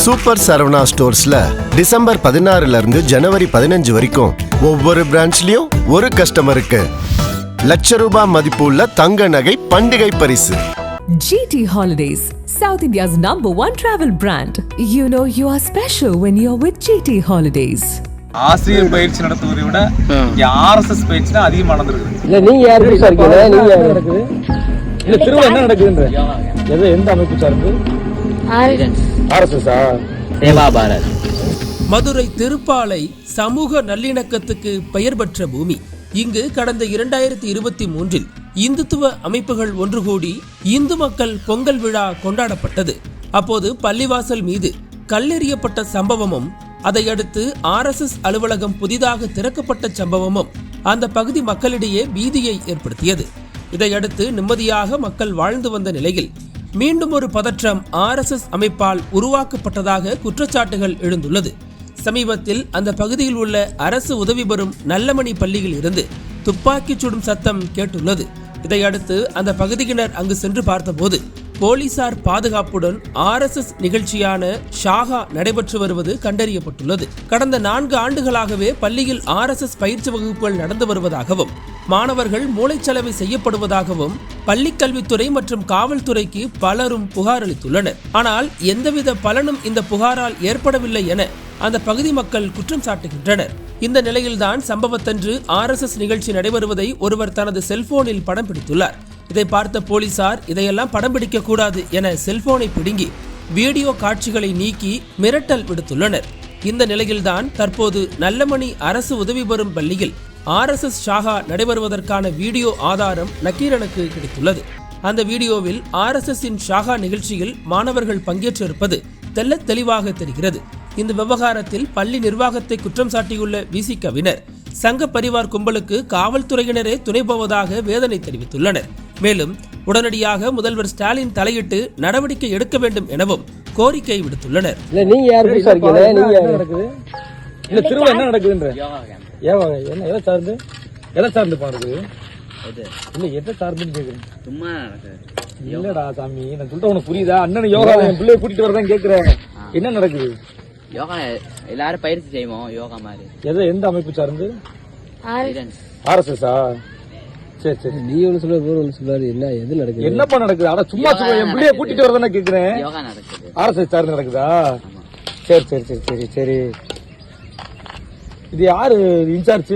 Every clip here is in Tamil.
சூப்பர் சரவணா ஸ்டோர்ஸ்ல டிசம்பர் 16 இருந்து ஜனவரி 15 வரைக்கும் ஒவ்வொரு பிரான்ச்லயும் ஒரு கஸ்டமருக்கு ₹1,00,000 மதிப்புள்ள தங்க நகை பண்டிகை பரிசு. GT Holidays, South India's #1 travel brand. You know you are special when you're with GT Holidays. ஆசிரியர் பயிற்சி நடத்துவதை விட இங்க ஆர்எஸ்எஸ் பயிற்சி தான் அதிகமாக நடந்திருக்கு. இல்ல நீங்க யார் புதுசா இருக்கீங்க? நீங்க யார் நடக்குது? இல்ல திருவிழா என்ன நடக்குதுன்ற எந்த அமைப்பு சார்ந்து? ஆர்எஸ்எஸ் சேவா பாரத். மதுரை திருப்பாலை சமூக நல்லிணக்கத்துக்கு பெயர் பெற்ற பூமி. இங்கு கடந்த 2023 இந்துத்துவ அமைப்புகள் ஒன்று கூடி இந்து மக்கள் பொங்கல் விழா கொண்டாடப்பட்டது. அப்போது பள்ளிவாசல் மீது கல்லெறியப்பட்ட சம்பவமும் அதையடுத்து RSS அலுவலகம் புதிதாக திறக்கப்பட்ட சம்பவமும் அந்த பகுதி மக்களிடையே பீதியை ஏற்படுத்தியது. இதையடுத்து நிம்மதியாக மக்கள் வாழ்ந்து வந்த நிலையில் மீண்டும் ஒரு பதற்றம் RSS அமைப்பால் உருவாக்கப்பட்டதாக குற்றச்சாட்டுகள் எழுந்துள்ளது. சமீபத்தில் அந்த பகுதியில் உள்ள அரசு உதவி பெறும் நல்லமணி பள்ளியில் இருந்து துப்பாக்கிச் சுடும் சத்தம் கேட்டுள்ளது. இதையடுத்து அந்த பகுதியினர் அங்கு சென்று பார்த்தபோது போலீசார் பாதுகாப்புடன் RSS நிகழ்ச்சியான ஷாகா நடைபெற்று வருவது கண்டறியப்பட்டுள்ளது. கடந்த 4 ஆண்டுகளாகவே பள்ளியில் RSS பயிற்சி வகுப்புகள் நடந்து வருவதாகவும் மாணவர்கள் மூளைச்சலவை செய்யப்படுவதாகவும் பள்ளிக்கல்வித்துறை மற்றும் காவல்துறைக்கு பலரும் புகார் அளித்துள்ளனர். ஆனால் எந்தவித பலனும் இந்த புகாரால் ஏற்படவில்லை என அந்த பகுதி மக்கள் குற்றம் சாட்டுகின்றனர். இந்த நிலையில்தான் சம்பவத்தன்று RSS நிகழ்ச்சி நடைபெறுவதை ஒருவர் தனது செல்போனில் படம் பிடித்துள்ளார். இதை பார்த்த போலீசார் இதையெல்லாம் படம் பிடிக்க கூடாது என செல்போனை பிடுங்கி வீடியோ காட்சிகளை நீக்கி மிரட்டல் விடுத்துள்ளனர். இந்த நிலையில்தான் தற்போது நல்லமணி அரசு உதவி பெறும் பள்ளியில் RSS ஷாகா நடைபெறுவதற்கான வீடியோ ஆதாரம் நக்கீரனுக்கு கிடைத்துள்ளது. அந்த வீடியோவில் RSS-இன் ஷாகா நிகழ்ச்சியில் மாணவர்கள் பங்கேற்றிருப்பது தெள்ளத் தெளிவாக தெரிகிறது. இந்த விவகாரத்தில் பள்ளி நிர்வாகத்தை குற்றம் சாட்டியுள்ள விசிகவினர் சங்க பரிவார் கும்பலுக்கு காவல்துறையினரே துணை போவதாக வேதனை தெரிவித்துள்ளனர். மேலும் உடனடியாக முதல்வர் ஸ்டாலின் தலையிட்டு நடவடிக்கை எடுக்க வேண்டும் எனவும் கோரிக்கை விடுத்துள்ளனர். நீங்க யார் புதுசா இருக்கீங்க? நீங்க யார் நடக்குது? இல்ல திருவிழா என்ன நடக்குதுன்ற என்ன எதை சார்ந்து பாருங்க? இல்ல எதை சார்ந்துன்னு கேக்குறேன். சும்மா இல்லடா சாமி, நான் சொல்றேன் உனக்கு புரியுதா? அண்ணன் யோகா என் பிள்ளைய கூட்டிட்டு வரதான் கேக்குறேன். என்ன நடக்குது? யோகா எல்லாரும் பயிற்சி செய்வோம். யோகா மாதிரி எந்த அமைப்பு சார்ந்து? RSS-ஆ? சரி சரி, நீ ஒண்ணு சொல்ல ஒண்ணு சொல்லாரு. என்ன எது நடக்குது? என்னப்பா நடக்குது? ஆனா சும்மா சொல்ல என் பிள்ளைய கூட்டிட்டு வரதானே கேக்குறேன். யோகா நடக்குது. RSS சார்ந்து நடக்குதா? சரி சரி சரி சரி சரி. இது யாரு இன்சார்ஜ்?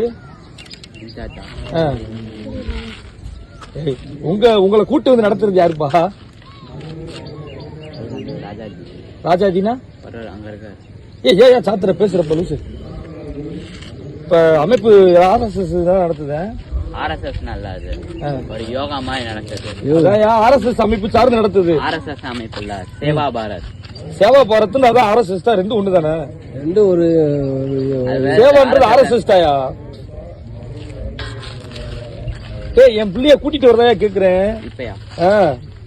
உங்களை கூட்டு வந்து நடத்துறது யாருப்பா? ராஜாஜினா அங்க இருக்காரு. ஏன் சாத்திர பேசுறப்ப லூசு? இப்ப அமைப்பு RSS தான் நடத்துது. RSS நல்லது, ஒரு யோகா மாதிரி நடக்குது. RSS அமைப்பு சார்ந்து நடத்துது. RSS அமைப்பு இல்ல, சேவா பாரத். சேவா பாரத் அதான் RSS தான், ரெண்டு ஒண்ணு தானே? ரெண்டு ஒரு சேவான்றது RSS தாயா? என் பிள்ளைய கூட்டிட்டு வரதா கேக்குறேன். இப்பயா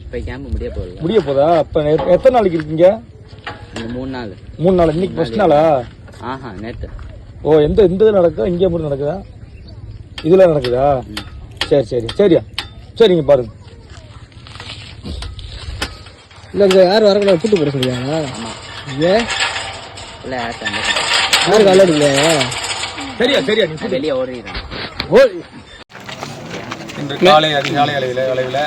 இப்ப கேம்ப் முடிய போதா? அப்ப எத்தனை நாளைக்கு இருக்கீங்க? 3 நாள். 3 நாள். இன்னைக்கு ஃபர்ஸ்ட் நாளா? நேத்து. ஓ, எந்த நடக்குதா? இங்கே மட்டும் நடக்குதா? இதுல நடக்குதா? சரி சரி சரியா, சரிங்க பாருங்க. இல்ல இங்க யாரும் வரக்கூடாது, கூட்டு போற சொல்லியாங்க. யாருக்கு அல்லாடுங்க? சரியா சரியா, வெளியே ஓடுறீங்க. இன்று காலை அதிகாலை அளவில்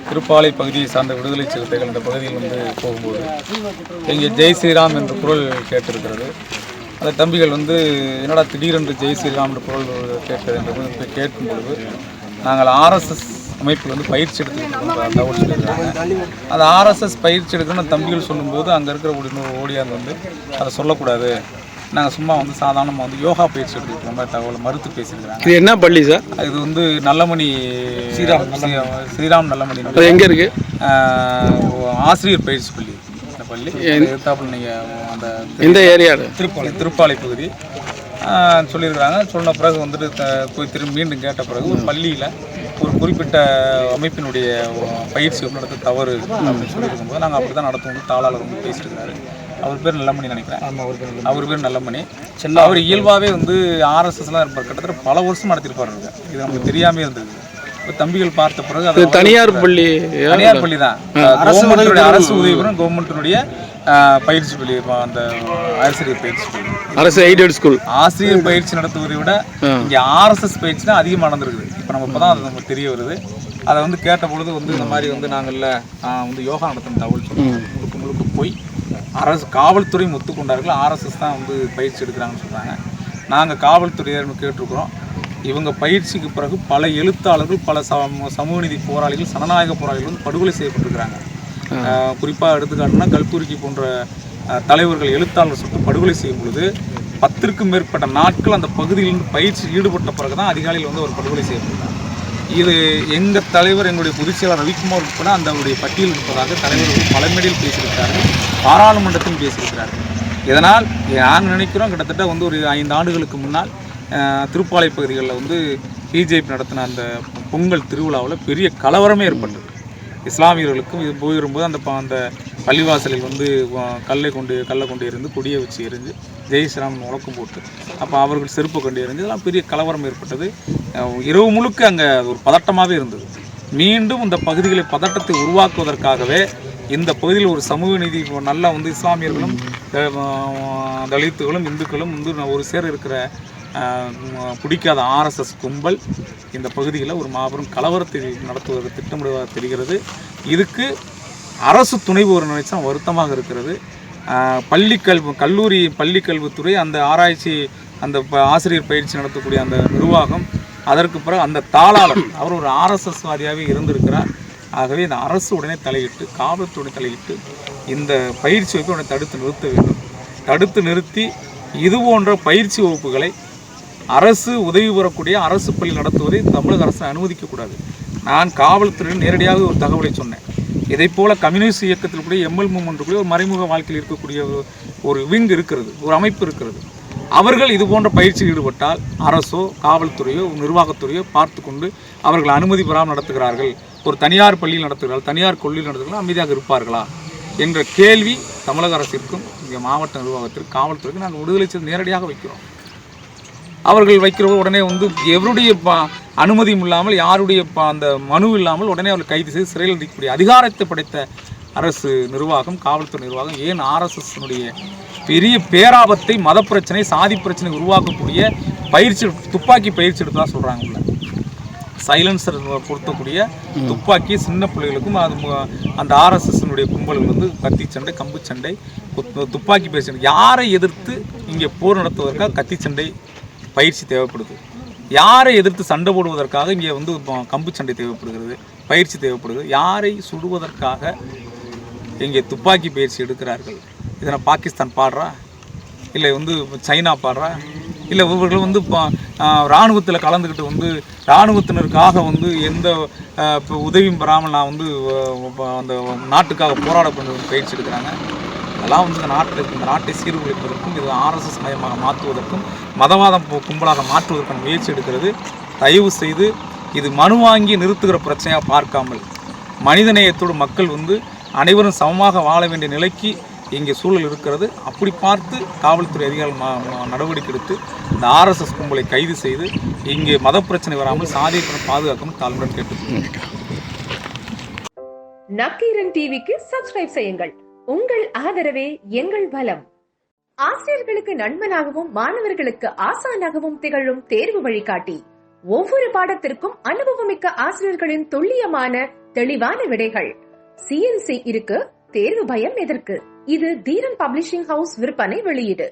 திருப்பாலை பகுதியை சார்ந்த விடுதலை சிறுத்தைகள் இந்த பகுதியில் வந்து போகும்போது இங்கே ஜெய் ஸ்ரீராம் என்ற குரல் கேட்டிருக்கிறது. அந்த தம்பிகள் வந்து என்னடா திடீரென்று ஜெய் ஸ்ரீராம் என்ற குரல் கேட்கிறது என்று கேட்கும் பொழுது நாங்கள் RSS அமைப்பில் வந்து பயிற்சி எடுத்துக்கிட்டு தகவல் சொல்லியிருக்காங்க. அந்த RSS பயிற்சி எடுக்கணும்னு தம்பிகள் சொல்லும்போது அங்கே இருக்கிற ஓடியாந்து வந்து அதை சொல்லக்கூடாது, நாங்கள் சும்மா வந்து சாதாரணமாக வந்து யோகா பயிற்சி எடுத்துக்கிற மாதிரி தகவலை மறுத்து பேசியிருக்கிறாங்க. இது என்ன பள்ளி சார்? இது வந்து நல்லமணி ஸ்ரீராம் நல்லமணி. எங்கே இருக்கு? ஆசிரியர் பயிற்சி பள்ளி. இந்த பள்ளி எதிர்த்தாப்புல நீங்கள் அந்த இந்த ஏரியாவில் திருப்பாலை பகுதி சொல்லியிருக்கிறாங்க. சொன்ன பிறகு வந்துட்டு போய் திரும்பி மீண்டும் கேட்ட பிறகு ஒரு பள்ளியில் ஒரு குறிப்பிட்ட அமைப்பினுடைய பயிற்சி நடத்த தவறு அப்படின்னு சொல்லியிருக்கும்போது நாங்கள் அப்படி தான் நடத்துவோம். தாளாளர் வந்து பேசியிருக்கிறாரு. அவர் பேர் நல்லமணி நினைக்கிறேன். அவர் பேர் நல்லமணி. அவர் இயல்பாகவே வந்து RSS-லாம் இருப்பார். கிட்டத்தட்ட பல வருஷம் நடத்திருப்பாரு. இது நமக்கு தெரியாமே இருந்தது. இப்போ தம்பிகள் பார்த்த பிறகு அது தனியார் பள்ளி தான். அரசு உதவி பெறும் கவர்மெண்ட்டினுடைய பயிற்சி பள்ளி, அந்த ஆசிரியர் பயிற்சி பள்ளி, அரசு எய்டட் ஸ்கூல். ஆசிரியர் பயிற்சி நடத்துவதை விட இங்கே RSS பயிற்சி தான் அதிகமாக நடந்திருக்குது. இப்போ நம்ம இப்போ தான் அது நமக்கு தெரிய வருது. அதை வந்து கேட்ட பொழுது வந்து இந்த மாதிரி வந்து நாங்கள்ல வந்து யோகா நடத்தின தகவல் சொல்லுவோம். முழுக்க முழுக்க போய் அரசு காவல்துறை ஒத்துக்கொண்டார்கள். RSS தான் வந்து பயிற்சி எடுக்கிறாங்கன்னு சொல்கிறாங்க. நாங்கள் காவல்துறையினர் கேட்டிருக்கிறோம். இவங்க பயிற்சிக்கு பிறகு பல எழுத்தாளர்கள், பல சமூக நீதி போராளிகள், ஜனநாயக போராளிகள் வந்து படுகொலை செய்யப்பட்டிருக்கிறாங்க. குறிப்பாக எடுத்துக்காட்டுனா கல்புர்கி போன்ற தலைவர்கள், எழுத்தாளர்கள் சொல்லிட்டு படுகொலை செய்யும் பொழுது 10க்கும் மேற்பட்ட நாட்கள் அந்த பகுதியிலிருந்து பயிற்சி ஈடுபட்ட பிறகு தான் அதிகாலையில் வந்து அவர் படுகொலை செய்யப்பட்டார். இது எங்கள் தலைவர், எங்களுடைய பொதுச் செயலாளர் ரவிக்குமார் உட்பட அந்த அவருடைய பட்டியல் இருப்பதாக தலைவர்கள் பல மேடையில் பேசியிருக்கிறார்கள், பாராளுமன்றத்தில் பேசியிருக்கிறார்கள். இதனால் நான் நினைக்கிறோம், கிட்டத்தட்ட வந்து ஒரு 5 ஆண்டுகளுக்கு முன்னால் திருப்பாலை பகுதிகளில் வந்து பிஜேபி நடத்தின அந்த பொங்கல் திருவிழாவில் பெரிய கலவரமே ஏற்பட்டது. இஸ்லாமியர்களுக்கும் இது போயிருக்கும்போது அந்த பள்ளிவாசலில் வந்து கல்லை கொண்டு இருந்து கொடியை வச்சு எரிஞ்சு ஜெய் ஸ்ரீராம் முழக்கம் போட்டு அப்போ அவர்கள் செருப்பு கொண்டு எரிஞ்சு இதெல்லாம் பெரிய கலவரம் ஏற்பட்டது. இரவு முழுக்க அங்கே ஒரு பதட்டமாகவே இருந்தது. மீண்டும் இந்த பகுதிகளை பதட்டத்தை உருவாக்குவதற்காகவே இந்த பகுதியில் ஒரு சமூக நீதி நல்லா வந்து இஸ்லாமியர்களும் தலித்துகளும் இந்துக்களும் வந்து ஒரு சேர இருக்கிற பிடிக்காத RSS கும்பல் இந்த பகுதியில் ஒரு மாபெரும் கலவரத்தை நடத்துவதற்கு திட்டமிடுவதாக தெரிகிறது. இதுக்கு அரசு துணை ஒரு நினைச்சா வருத்தமாக இருக்கிறது. பள்ளிக்கல்வித்துறை, அந்த ஆராய்ச்சி, அந்த ஆசிரியர் பயிற்சி நடத்தக்கூடிய அந்த நிர்வாகம், அதற்கு பிறகு அந்த தாளாளர் அவர் ஒரு RSS வாதியாகவே இருந்திருக்கிறார். ஆகவே இந்த அரசு உடனே தலையிட்டு, காவல்துறை தலையிட்டு இந்த பயிற்சி வகுப்பை உடனே தடுத்து நிறுத்த வேண்டும். தடுத்து நிறுத்தி இது போன்ற பயிற்சி வகுப்புகளை அரசு உதவி பெறக்கூடிய அரசு பள்ளி நடத்துவதை தமிழக அரசு அனுமதிக்கக்கூடாது. நான் காவல்துறையில் நேரடியாக ஒரு தகவலை சொன்னேன். இதை போல கம்யூனிஸ்ட் இயக்கத்தில் கூட ML மூமெண்ட்டுக்குள்ளே ஒரு மறைமுக வாழ்க்கையில் இருக்கக்கூடிய ஒரு விங் இருக்கிறது, ஒரு அமைப்பு இருக்கிறது. அவர்கள் இது போன்ற பயிற்சியில் ஈடுபட்டால் அரசோ காவல்துறையோ நிர்வாகத்துறையோ பார்த்து கொண்டு அவர்கள் அனுமதி பெறாமல் நடத்துகிறார்கள், ஒரு தனியார் பள்ளியில் நடத்துகிறார்கள், தனியார் கொள்ளியில் நடத்துகிறார்கள், அமைதியாக இருப்பார்களா என்ற கேள்வி தமிழக அரசிற்கும் இங்கே மாவட்ட நிர்வாகத்திற்கு, காவல்துறைக்கு நாங்கள் விடுதலை செய்து நேரடியாக வைக்கிறோம். அவர்கள் வைக்கிறவங்க உடனே வந்து எவருடைய அனுமதியும் இல்லாமல், யாருடைய அந்த மனு இல்லாமல் உடனே அவர்கள் கைது செய்து சிறையில் இருக்கக்கூடிய அதிகாரத்தை படைத்த அரசு நிர்வாகம், காவல்துறை நிர்வாகம் ஏன் RSSனுடைய பெரிய பேராபத்தை, மத பிரச்சனை, சாதி பிரச்சனை உருவாக்கக்கூடிய பயிற்சி, துப்பாக்கி பயிற்சி எடுத்து தான் சொல்கிறாங்க. உள்ள சைலன்சர் பொருத்தக்கூடிய துப்பாக்கி சின்ன பிள்ளைகளுக்கும் அந்த RSSனுடைய கும்பல்கள் வந்து கத்தி சண்டை, கம்பு சண்டை, துப்பாக்கி பயிற்சி. யாரை எதிர்த்து இங்கே போர் நடத்துவதற்காக கத்தி சண்டை பயிற்சி தேவைப்படுது, யாரை எதிர்த்து சண்டை போடுவதற்காக இங்கே வந்து கம்பு சண்டை தேவைப்படுகிறது, பயிற்சி தேவைப்படுது, யாரை சுடுவதற்காக இங்கே துப்பாக்கி பயிற்சி எடுக்கிறார்கள். இதனை பாகிஸ்தான் பாடுறா, இல்லை வந்து சைனா பாடுறா, இல்லை இவர்கள் வந்து இராணுவத்தில் கலந்துக்கிட்டு வந்து இராணுவத்தினருக்காக வந்து எந்த உதவியும் பெறாமல் நான் வந்து அந்த நாட்டுக்காக போராட பயிற்சி எடுக்கிறாங்க. அதெல்லாம் வந்து இந்த நாட்டை சீர்குலைப்பதற்கும், இது RSS மயமாக மாற்றுவதற்கும், மதவாதம் கும்பலாக மாற்றுவதற்கான முயற்சி எடுக்கிறது. தயவு செய்து இது மனு வாங்கி நிறுத்துகிற பிரச்சனையாக பார்க்காமல், மனிதநேயத்தோடு மக்கள் வந்து அனைவரும் சமமாக வாழ வேண்டிய நிலைக்கு இங்கே சூழல் இருக்கிறது. அப்படி பார்த்து காவல்துறை அதிகாரிகள் நடவடிக்கை எடுத்து இந்த RSS கும்பலை கைது செய்து இங்கே மத பிரச்சனை வராமல் சாதியை பாதுகாக்கணும் தாழ்வுடன் கேட்டு. நக்கீரன் டிவிக்கு சப்ஸ்கிரைப் செய்யுங்கள். உங்கள் ஆதரவே எங்கள் பலம். ஆசிரியர்களுக்கு நண்பனாகவும் மாணவர்களுக்கு ஆசானாகவும் திகழும் தேர்வு வழிகாட்டி. ஒவ்வொரு பாடத்திற்கும் அனுபவமிக்க ஆசிரியர்களின் துல்லியமான தெளிவான விடைகள். CNC இருக்கு, தேர்வு பயம் எதற்கு? இது தீரன் பப்ளிஷிங் ஹவுஸ் விற்பனை வெளியீடு.